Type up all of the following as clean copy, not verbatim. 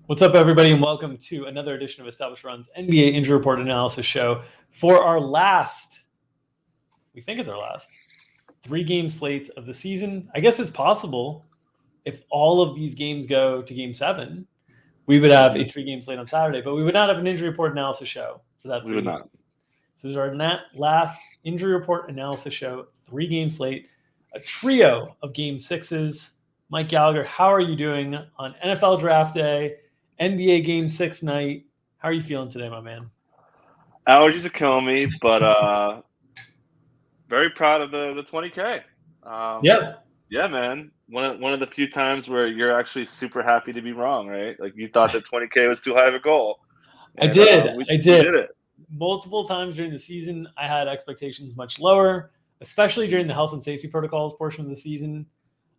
What's up, everybody, and welcome to another edition of Established Run's NBA Injury Report Analysis Show for our last, we think it's our last, 3-game slate of the season. I guess it's possible if all of these games go to Game 7, we would have a 3-game slate on Saturday, but we would not have an Injury Report Analysis Show for that. We would not. So this is our last Injury Report Analysis Show, 3-game slate, a trio of Game 6s. Mike Gallagher, how are you doing on NFL Draft Day? NBA Game 6 night. How are you feeling today, my man? Allergies are killing me, but very proud of the 20K. Yeah, man. One of the few times where you're actually super happy to be wrong, right? Like you thought that 20K was too high of a goal. And, I did. We did it. Multiple times during the season, I had expectations much lower, especially during the health and safety protocols portion of the season.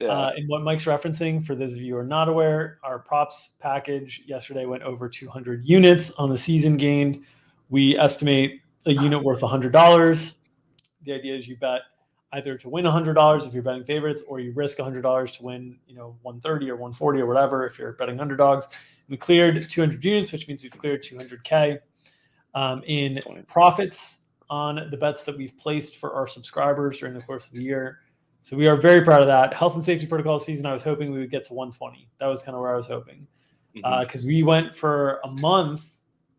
Yeah. And what Mike's referencing, for those of you who are not aware, our props package yesterday went over 200 units on the season gained. We estimate a unit worth $100. The idea is you bet either to win $100 if you're betting favorites, or you risk $100 to win, 130 or 140 or whatever if you're betting underdogs. We cleared 200 units, which means we've cleared 200K in profits on the bets that we've placed for our subscribers during the course of the year. So we are very proud of that. Health and safety protocol season, I was hoping we would get to 120. That was kind of where I was hoping. Because we went for a month,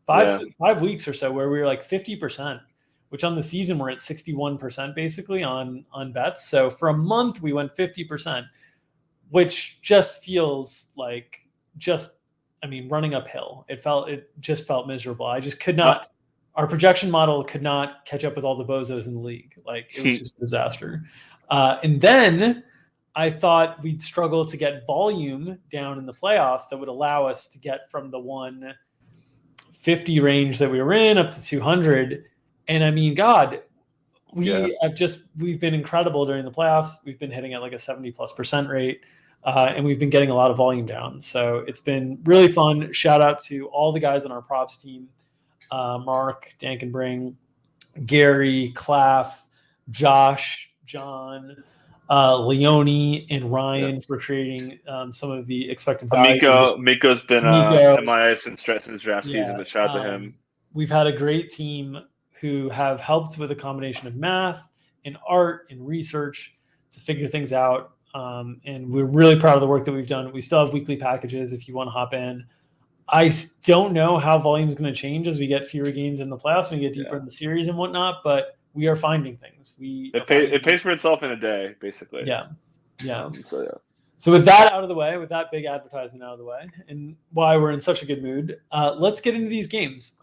five weeks or so, where we were like 50%, which on the season we're at 61% basically on bets. So for a month we went 50%, which just feels like running uphill. It just felt miserable. I just could not. Our projection model could not catch up with all the bozos in the league. Like it was just a disaster. And then I thought we'd struggle to get volume down in the playoffs that would allow us to get from the 150 range that we were in up to 200. And I mean, God, we've been incredible during the playoffs. We've been hitting at like a 70+% rate, and we've been getting a lot of volume down. So it's been really fun. Shout out to all the guys on our props team, Mark, Dankenbring, Gary, Claff, Josh, John, Leone, and Ryan for creating some of the expected value. Miko's been MIA since draft season, but shout out to him. We've had a great team who have helped with a combination of math and art and research to figure things out. And we're really proud of the work that we've done. We still have weekly packages if you want to hop in. I don't know how volume is going to change as we get fewer games in the playoffs and we get deeper in the series and whatnot, but we are finding things. It pays for itself in a day, basically. Yeah. So with that out of the way, with that big advertisement out of the way, and why we're in such a good mood, let's get into these games.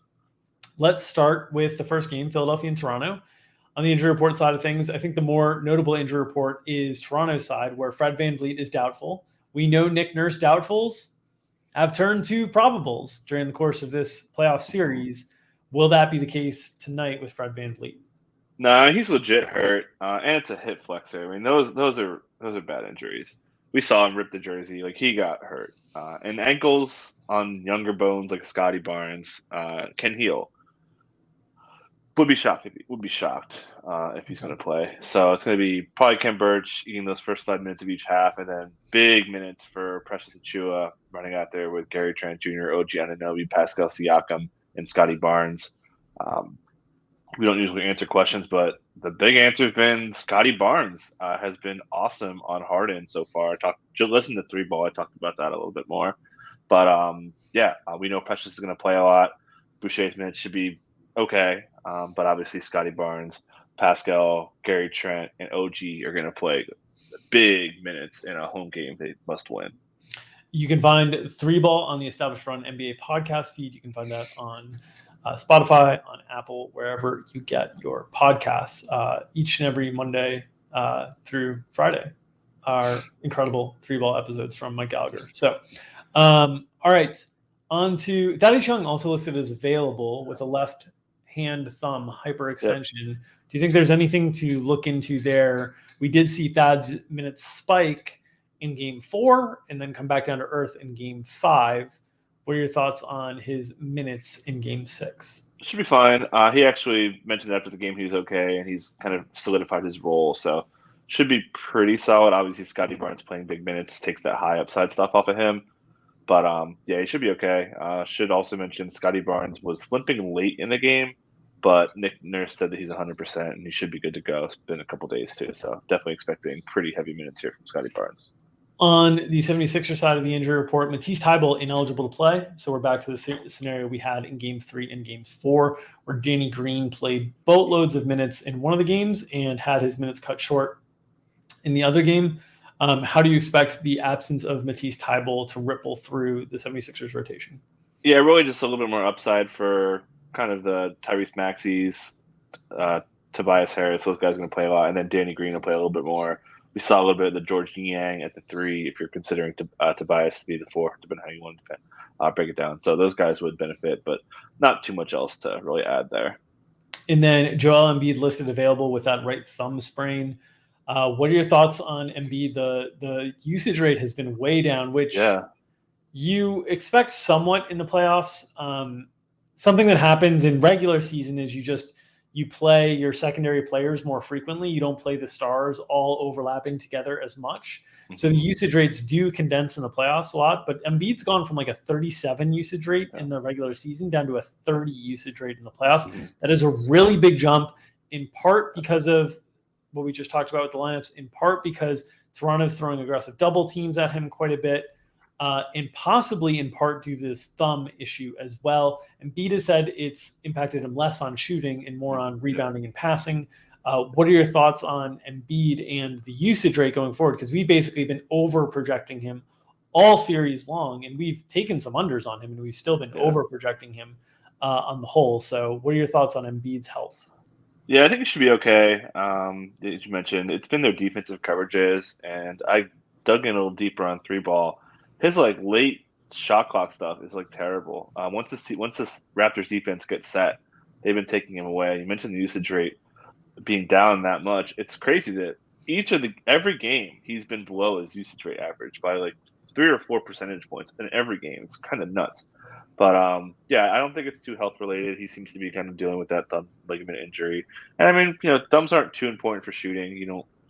Let's start with the first game, Philadelphia and Toronto. On the injury report side of things, I think the more notable injury report is Toronto's side, where Fred VanVleet is doubtful. We know Nick Nurse doubtfuls have turned to probables during the course of this playoff series. Will that be the case tonight with Fred VanVleet? No, he's legit hurt, and it's a hip flexor. I mean, those are bad injuries. We saw him rip the jersey, like he got hurt, and ankles on younger bones like Scotty Barnes can heal. Would be shocked if he's going to play. So it's going to be probably Ken Birch eating those first 5 minutes of each half, and then big minutes for Precious Achiuwa running out there with Gary Trent Jr., OG Anunoby, Pascal Siakam, and Scotty Barnes. We don't usually answer questions, but the big answer has been Scotty Barnes has been awesome on Harden so far. Listen to 3 Ball. I talked about that a little bit more. But, we know Precious is going to play a lot. Boucher's minutes should be okay. But obviously Scotty Barnes, Pascal, Gary Trent, and OG are going to play big minutes in a home game they must win. You can find 3 Ball on the Established Run NBA podcast feed. You can find that on Spotify, on Apple, wherever you get your podcasts, each and every Monday through Friday. Our incredible 3 Ball episodes from Mike Gallagher. So, all right, on to Thaddeus Young, also listed as available with a left hand thumb hyperextension. Yep. Do you think there's anything to look into there? We did see Thad's minutes spike in game 4 and then come back down to earth in game 5. What are your thoughts on his minutes in game 6? Should be fine. He actually mentioned after the game he was okay, and he's kind of solidified his role. So should be pretty solid. Obviously, Scotty Barnes playing big minutes takes that high upside stuff off of him. But yeah, he should be okay. Should also mention Scotty Barnes was limping late in the game, but Nick Nurse said that he's 100% and he should be good to go. It's been a couple days too, so definitely expecting pretty heavy minutes here from Scotty Barnes. On the 76er side of the injury report, Matisse Thybulle ineligible to play. So we're back to the scenario we had in games 3 and games 4, where Danny Green played boatloads of minutes in one of the games and had his minutes cut short in the other game. How do you expect the absence of Matisse Thybulle to ripple through the 76ers rotation? Yeah, really just a little bit more upside for kind of the Tyrese Maxey's, Tobias Harris. Those guys are going to play a lot. And then Danny Green will play a little bit more. We saw a little bit of the George Niang at the 3 if you're considering Tobias to be the 4, depending on how you want to break it down. So those guys would benefit, but not too much else to really add there. And then Joel Embiid listed available with that right thumb sprain. What are your thoughts on Embiid? The usage rate has been way down, which you expect somewhat in the playoffs. Something that happens in regular season is you play your secondary players more frequently. You don't play the stars all overlapping together as much. Mm-hmm. So the usage rates do condense in the playoffs a lot, but Embiid's gone from like a 37 usage rate in the regular season down to a 30 usage rate in the playoffs. Mm-hmm. That is a really big jump, in part because of what we just talked about with the lineups, in part because Toronto's throwing aggressive double teams at him quite a bit, and possibly in part due to this thumb issue as well. Embiid has said it's impacted him less on shooting and more on rebounding and passing. What are your thoughts on Embiid and the usage rate going forward? Because we've basically been over-projecting him all series long, and we've taken some unders on him, and we've still been over-projecting him on the whole. So what are your thoughts on Embiid's health? Yeah, I think it should be okay. As you mentioned, it's been their defensive coverages, and I dug in a little deeper on 3-ball. His late shot clock stuff is terrible. Once this Raptors defense gets set, they've been taking him away. You mentioned the usage rate being down that much. It's crazy that every game he's been below his usage rate average by 3 or 4 percentage points in every game. It's kind of nuts. But yeah, I don't think it's too health related. He seems to be kind of dealing with that thumb ligament injury. And I mean, thumbs aren't too important for shooting.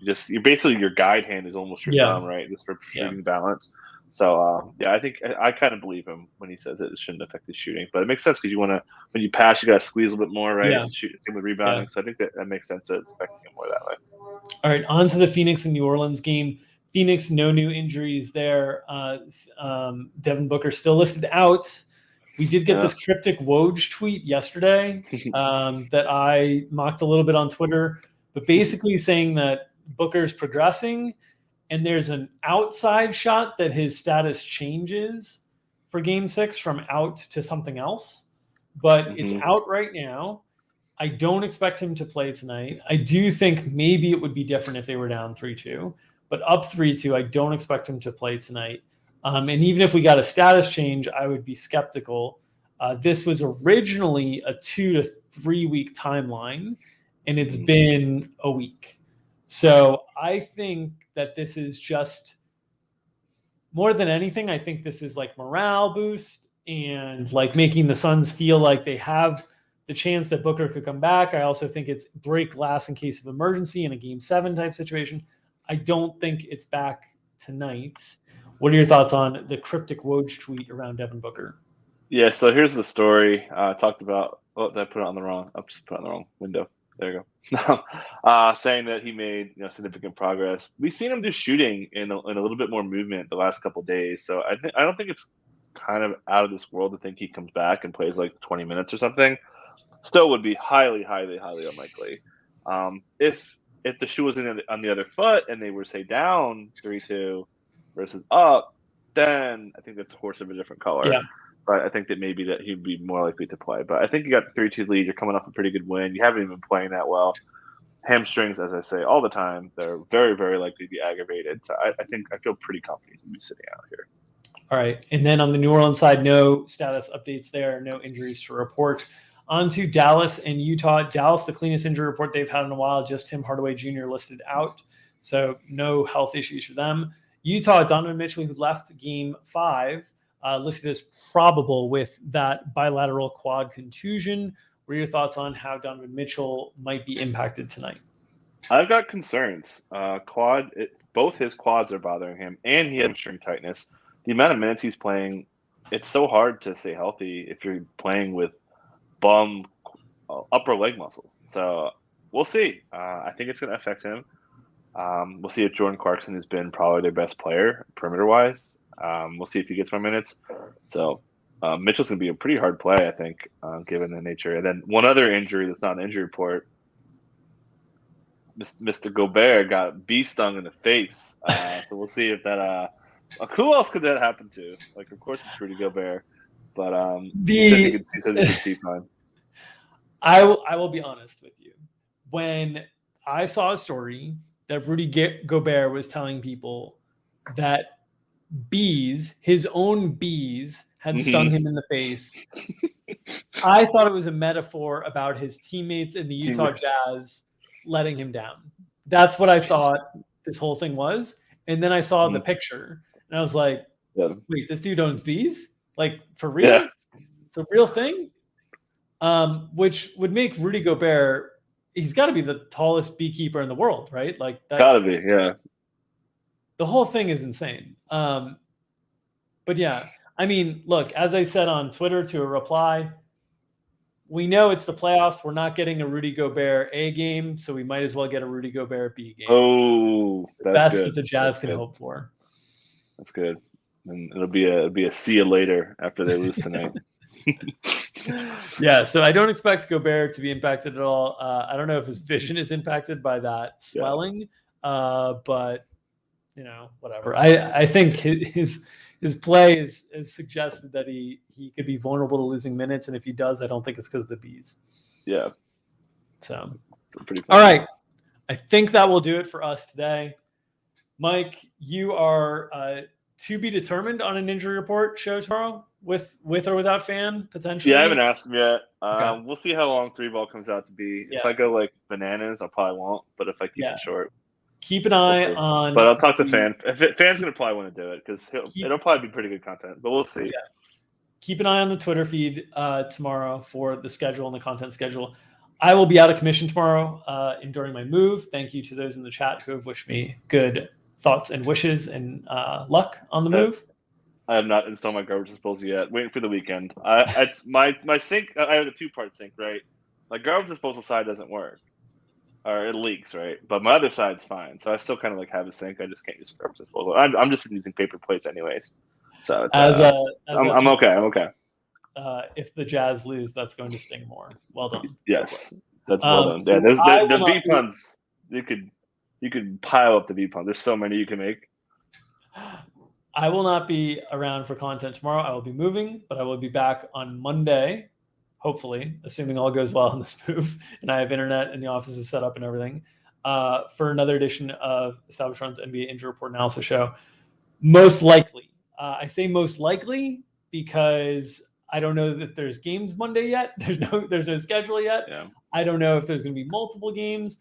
You're basically your guide hand is almost your thumb, right? Just for shooting balance. So yeah, I think I kind of believe him when he says it shouldn't affect his shooting. But it makes sense because when you pass, you got to squeeze a little bit more, right? Yeah. And shoot, same with rebounding. So I think that makes sense to expecting him more that way. All right, on to the Phoenix and New Orleans game. Phoenix, no new injuries there. Devin Booker still listed out. We did get this cryptic Woj tweet yesterday that I mocked a little bit on Twitter, but basically saying that Booker's progressing, and there's an outside shot that his status changes for Game 6 from out to something else, but it's out right now. I don't expect him to play tonight. I do think maybe it would be different if they were down 3-2, but up 3-2, I don't expect him to play tonight. And even if we got a status change, I would be skeptical. This was originally a 2 to 3 week timeline, and it's been a week. So I think that this is just, more than anything, I think this is morale boost and making the Suns feel like they have the chance that Booker could come back. I also think it's break glass in case of emergency in a Game 7 type situation. I don't think it's back tonight. What are your thoughts on the cryptic Woj tweet around Devin Booker? Yeah, so here's the story. Talked about. Oh, did I put it on the wrong? I just put it on the wrong window. There you go. Saying that he made significant progress. We've seen him do shooting in a little bit more movement the last couple of days. So I don't think it's kind of out of this world to think he comes back and plays 20 minutes or something. Still would be highly, highly, highly unlikely. If the shoe was on the other foot and they were say down 3-2 versus up, then I think that's a horse of a different color. Yeah. But I think that maybe that he'd be more likely to play. But I think you got the 3-2 lead. You're coming off a pretty good win. You haven't even been playing that well. Hamstrings, as I say all the time, they're very, very likely to be aggravated. So I feel pretty confident he's going to be sitting out here. All right. And then on the New Orleans side, no status updates there, no injuries to report. On to Dallas and Utah. Dallas, the cleanest injury report they've had in a while, just Tim Hardaway Jr. listed out. So no health issues for them. Utah, Donovan Mitchell, who left Game 5, listed as probable with that bilateral quad contusion. What are your thoughts on how Donovan Mitchell might be impacted tonight? I've got concerns. Both his quads are bothering him, and he had hamstring tightness. the amount of minutes he's playing, it's so hard to stay healthy if you're playing with bum upper leg muscles. So we'll see. I think it's going to affect him. We'll see if Jordan Clarkson has been probably their best player perimeter-wise. We'll see if he gets more minutes. So Mitchell's going to be a pretty hard play, I think, given the nature. And then one other injury that's not an injury report, Mr. Gobert got bee stung in the face. So we'll see if that who else could that happen to? Like, of course, it's Rudy Gobert. But he says he can see fine. I will be honest with you. When I saw a story that Rudy Gobert was telling people that his own bees, had stung him in the face, I thought it was a metaphor about his teammates in the Utah Jazz letting him down. That's what I thought this whole thing was. And then I saw the picture, and I was like, wait, this dude owns bees? Like, for real? Yeah. It's a real thing? Which would make Rudy Gobert, he's got to be the tallest beekeeper in the world, right? Like, that, gotta be, yeah. The whole thing is insane. But yeah, I mean, look, as I said on Twitter to a reply, we know it's the playoffs. We're not getting a Rudy Gobert A game, so we might as well get a Rudy Gobert B game. Oh, that's best good. that the Jazz can hope for. That's good. And it'll be a see you later after they lose tonight. Yeah, so I don't expect Gobert to be impacted at all. I don't know if his vision is impacted by that swelling, but whatever. I think his play is suggested that he could be vulnerable to losing minutes, and if he does, I don't think it's because of the bees. Yeah. So pretty all right, I think that will do it for us today. Mike, you are to be determined on an injury report show tomorrow with or without fan potentially. Yeah, I haven't asked him yet. Okay. We'll see how long 3 ball comes out to be. If I go like bananas, I probably won't. But if I keep it short, keep an eye on. But I'll talk to Fan. Fan's gonna probably want to do it because it'll probably be pretty good content. But we'll see. Yeah. Keep an eye on the Twitter feed tomorrow for the schedule and the content schedule. I will be out of commission tomorrow and during my move. Thank you to those in the chat who have wished me good thoughts and wishes and luck on the move. I have not installed my garbage disposal yet. Waiting for the weekend. It's my sink. I have a 2-part sink, right? My garbage disposal side doesn't work, or it leaks, right? But my other side's fine. So I still kind of like have a sink. I just can't use garbage disposal. I'm just using paper plates anyways. So it's, I'm okay. I'm okay. If the Jazz lose, that's going to sting more. Well done. Yes, that's well done. Yeah, there's the V puns. You could pile up the V puns. There's so many you can make. I will not be around for content tomorrow. I will be moving, but I will be back on Monday, hopefully, assuming all goes well in this move and I have internet and the office is set up and everything, for another edition of Established Run's NBA Injury Report Analysis Show. Most likely. I say most likely because I don't know if there's games Monday yet. There's no schedule yet. Yeah. I don't know if there's going to be multiple games.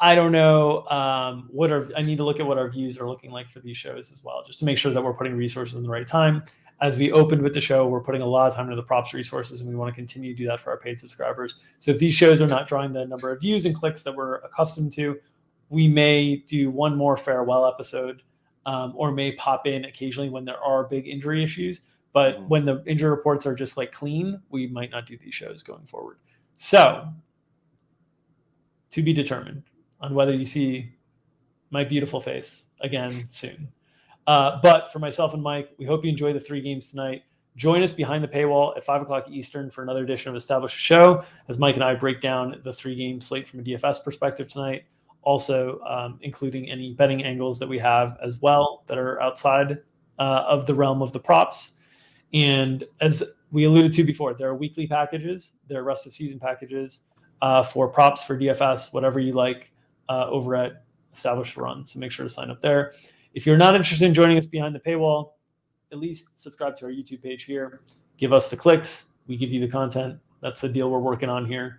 I don't know I need to look at what our views are looking like for these shows as well, just to make sure that we're putting resources in the right time. As we opened with the show, we're putting a lot of time into the props resources, and we want to continue to do that for our paid subscribers. So if these shows are not drawing the number of views and clicks that we're accustomed to, we may do one more farewell episode or may pop in occasionally when there are big injury issues. But when the injury reports are just like clean, we might not do these shows going forward. So to be determined on whether you see my beautiful face again soon. But for myself and Mike, we hope you enjoy the 3 games tonight. Join us behind the paywall at 5 o'clock Eastern for another edition of Established Show, as Mike and I break down the 3-game slate from a DFS perspective tonight, also including any betting angles that we have as well that are outside of the realm of the props. And as we alluded to before, there are weekly packages, there are rest of season packages for props, for DFS, whatever you like, over at Established Run. So make sure to sign up there. If you're not interested in joining us behind the paywall, at least subscribe to our YouTube page here. Give us the clicks. We give you the content. That's the deal we're working on here.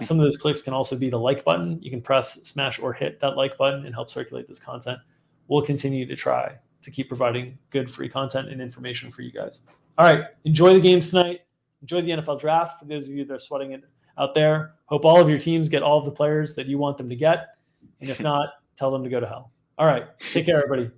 Some of those clicks can also be the like button. You can press, smash, or hit that like button and help circulate this content. We'll continue to try to keep providing good free content and information for you guys. All right. Enjoy the games tonight. Enjoy the NFL draft. For those of you that are sweating it out there, hope all of your teams get all of the players that you want them to get. And if not, tell them to go to hell. All right. Take care, everybody.